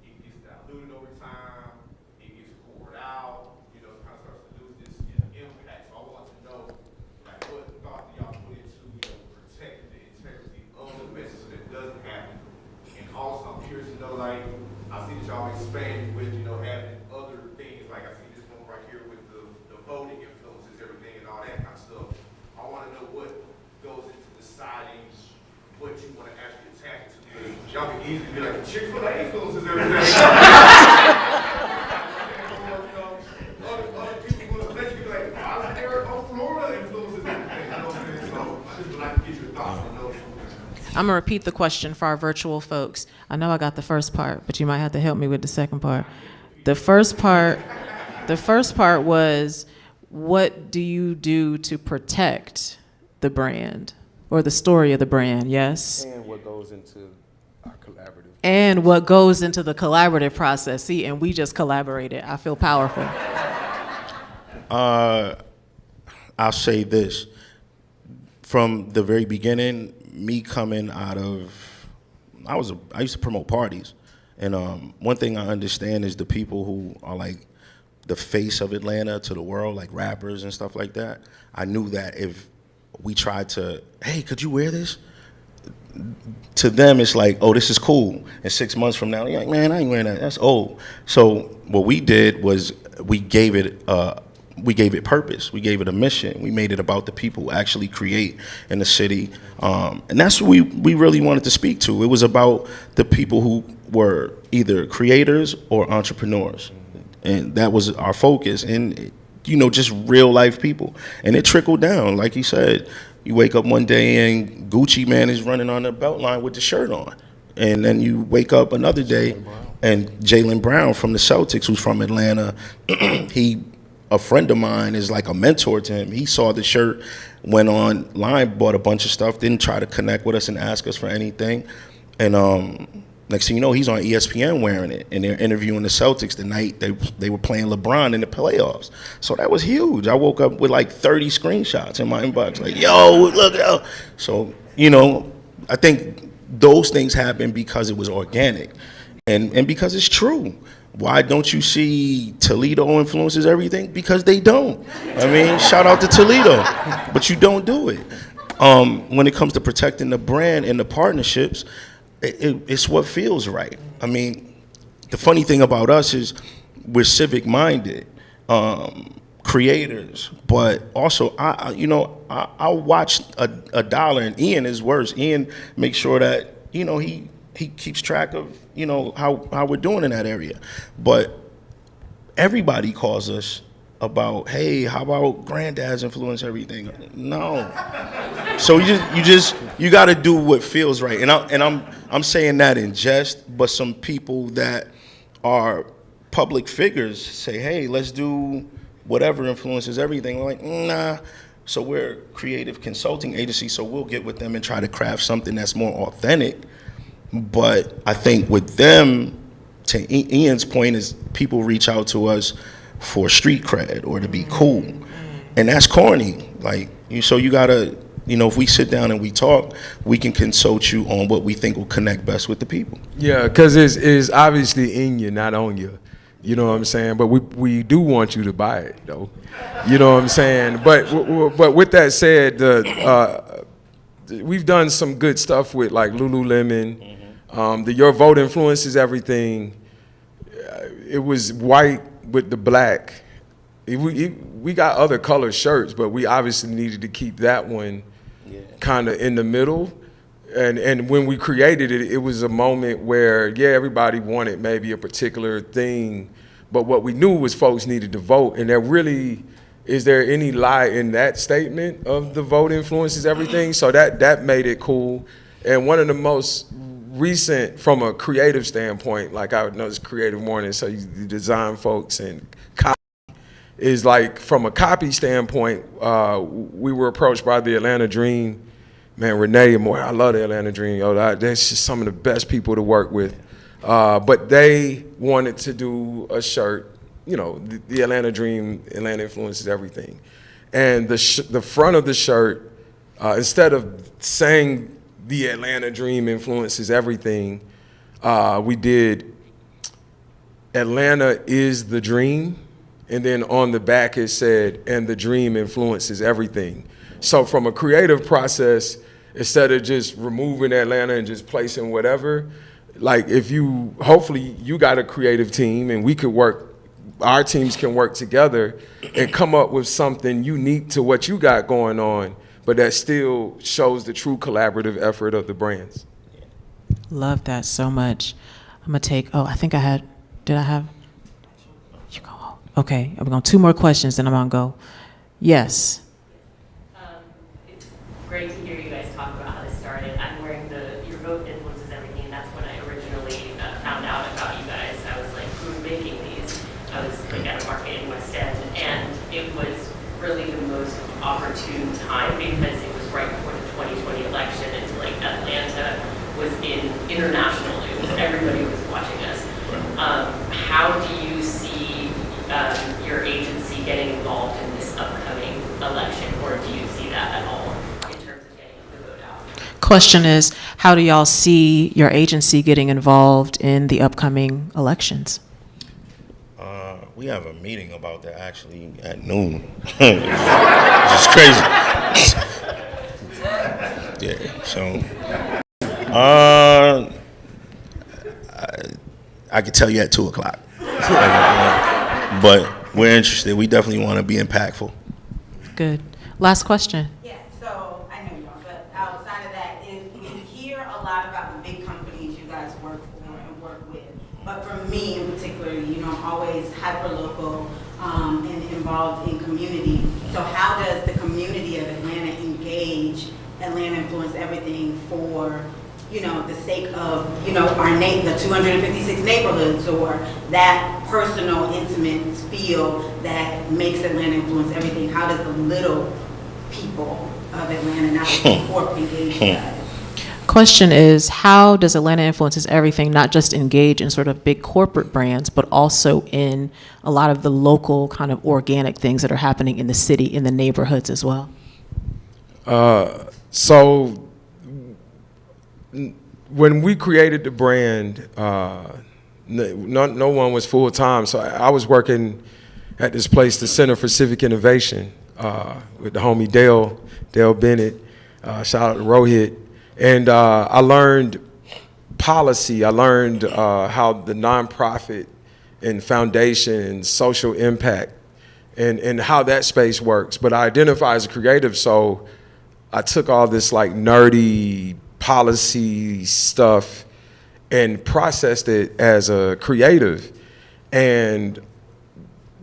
it gets diluted over time, it gets poured out, it kind of starts to lose this impact. So I want to know, like, what thought do y'all put into protecting the integrity of the message so that it doesn't happen? And also, I'm curious to know, like, I see that y'all expanded with, having other things. Like, I see this one right here with the voting influences, everything, and all that kind of stuff. I want to know what goes into deciding what you want to actually attach to. Because y'all can easily be like, Chick-fil-A influences everything. Other people will let you be like, Florida influences everything. So I just would like to get your thoughts on those. I'm gonna repeat the question for our virtual folks. I know I got the first part, but you might have to help me with the second part. The first part was, what do you do to protect the brand or the story of the brand? Yes. And what goes into our collaborative. And what goes into the collaborative process. See, and we just collaborated. I feel powerful. I'll say this. From the very beginning, me coming out of, I used to promote parties. And one thing I understand is the people who are like the face of Atlanta to the world, like rappers and stuff like that. I knew that if we tried to, hey, could you wear this? To them, it's like, oh, this is cool. And 6 months from now, you're like, man, I ain't wearing that. That's old. So what we did was we gave it purpose. We gave it a mission. We made it about the people who actually create in the city. And that's what we really wanted to speak to. It was about the people who were either creators or entrepreneurs. And that was our focus. And, just real life people. And it trickled down. Like he said, you wake up one day and Gucci Man is running on the belt line with the shirt on. And then you wake up another day and Jaylen Brown from the Celtics, who's from Atlanta, a friend of mine is like a mentor to him. He saw the shirt, went online, bought a bunch of stuff, didn't try to connect with us and ask us for anything. And next thing you know, he's on ESPN wearing it, and they're interviewing the Celtics the night they were playing LeBron in the playoffs. So that was huge. I woke up with like 30 screenshots in my inbox, like, yo, look, yo. So, I think those things happen because it was organic and because it's true. Why don't you see Toledo influences everything? Because they don't. I mean, shout out to Toledo, but you don't do it. When it comes to protecting the brand and the partnerships, it's what feels right. I mean, the funny thing about us is we're civic-minded creators, but also I watch a dollar, and Ian is worse. Ian makes sure that he he keeps track of, you know, how we're doing in that area. But everybody calls us about, hey, how about granddad's influence everything? No. So you got to do what feels right. And I'm saying that in jest, but some people that are public figures say, hey, let's do whatever influences everything. We're like, nah. So we're a creative consulting agency, so we'll get with them and try to craft something that's more authentic. But I think with them, to Ian's point, is people reach out to us for street cred or to be cool. And that's corny. Like, so you gotta, you know, if we sit down and we talk, we can consult you on what we think will connect best with the people. Yeah, because it's obviously in you, not on you. You know what I'm saying? But we do want you to buy it, though. You know what I'm saying? But with that said, we've done some good stuff with like Lululemon. The Your Vote Influences Everything. It was white with the black. We got other color shirts, but we obviously needed to keep that one kind of in the middle. And when we created it, it was a moment where, yeah, everybody wanted maybe a particular thing, but what we knew was folks needed to vote. And is there any lie in that statement of the vote influences everything? So that made it cool. And one of the most recent, from a creative standpoint, like I know it's Creative Morning, so you design folks and copy, is like from a copy standpoint, we were approached by the Atlanta Dream. Man, Renee and Moore, I love the Atlanta Dream. They're just some of the best people to work with. But they wanted to do a shirt, you know, the Atlanta Dream, Atlanta Influences Everything. And the front of the shirt, instead of saying the Atlanta Dream influences everything, we did Atlanta is the dream. And then on the back it said, and the dream influences everything. So from a creative process, instead of just removing Atlanta and just placing whatever, like hopefully you got a creative team and our teams can work together and come up with something unique to what you got going on, but that still shows the true collaborative effort of the brands. Love that so much. I'm gonna take, did I have? You go. Okay, I'm going 2 more questions, then I'm gonna go. Yes. It's great to hear you guys talk about how this started. I'm wearing Your Vote Influences Everything, and that's when I originally found out about you guys. I was like, who's making these? I was like at a market in West End, and it was really the most opportune time because it was right before the 2020 election. It's like Atlanta was in international news. Everybody was watching us. How do you see your agency getting involved in this upcoming election, or do you see that at all in terms of getting the vote out? Question is, how do y'all see your agency getting involved in the upcoming elections? We have a meeting about that actually at noon. It's crazy. Yeah, so I could tell you at 2:00. But we're interested. We definitely want to be impactful. Good. Last question. Yeah, so I know you don't, but outside of that, we hear a lot about the big companies you guys work for and work with. But for me in particular, you know, I'm always hyper-local and involved in community. So how does the community of Atlanta engage Atlanta Influence Everything for, you know, the sake of, you know, the 256 neighborhoods, or that personal, intimate feel that makes Atlanta Influence Everything? How does the little people of Atlanta, not the corporate, engage that? Question is, how does Atlanta Influences Everything not just engage in sort of big corporate brands, but also in a lot of the local kind of organic things that are happening in the city, in the neighborhoods as well? So when we created the brand, no one was full time. So I was working at this place, the Center for Civic Innovation, with the homie Dale Bennett. Shout out to Rohit. And I learned policy. I learned how the nonprofit and foundation and social impact and how that space works. But I identify as a creative, so I took all this like nerdy policy stuff and processed it as a creative. And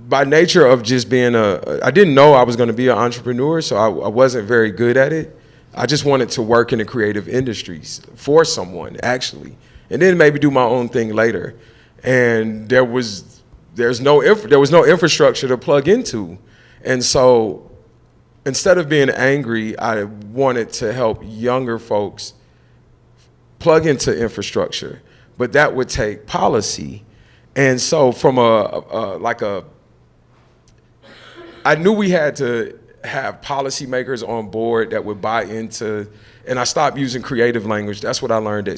by nature of just being I didn't know I was going to be an entrepreneur, so I wasn't very good at it. I just wanted to work in the creative industries for someone, actually, and then maybe do my own thing later. And there was no infrastructure to plug into, and so instead of being angry, I wanted to help younger folks plug into infrastructure, but that would take policy. And so from I knew we had to have policymakers on board that would buy into, and I stopped using creative language. That's what I learned at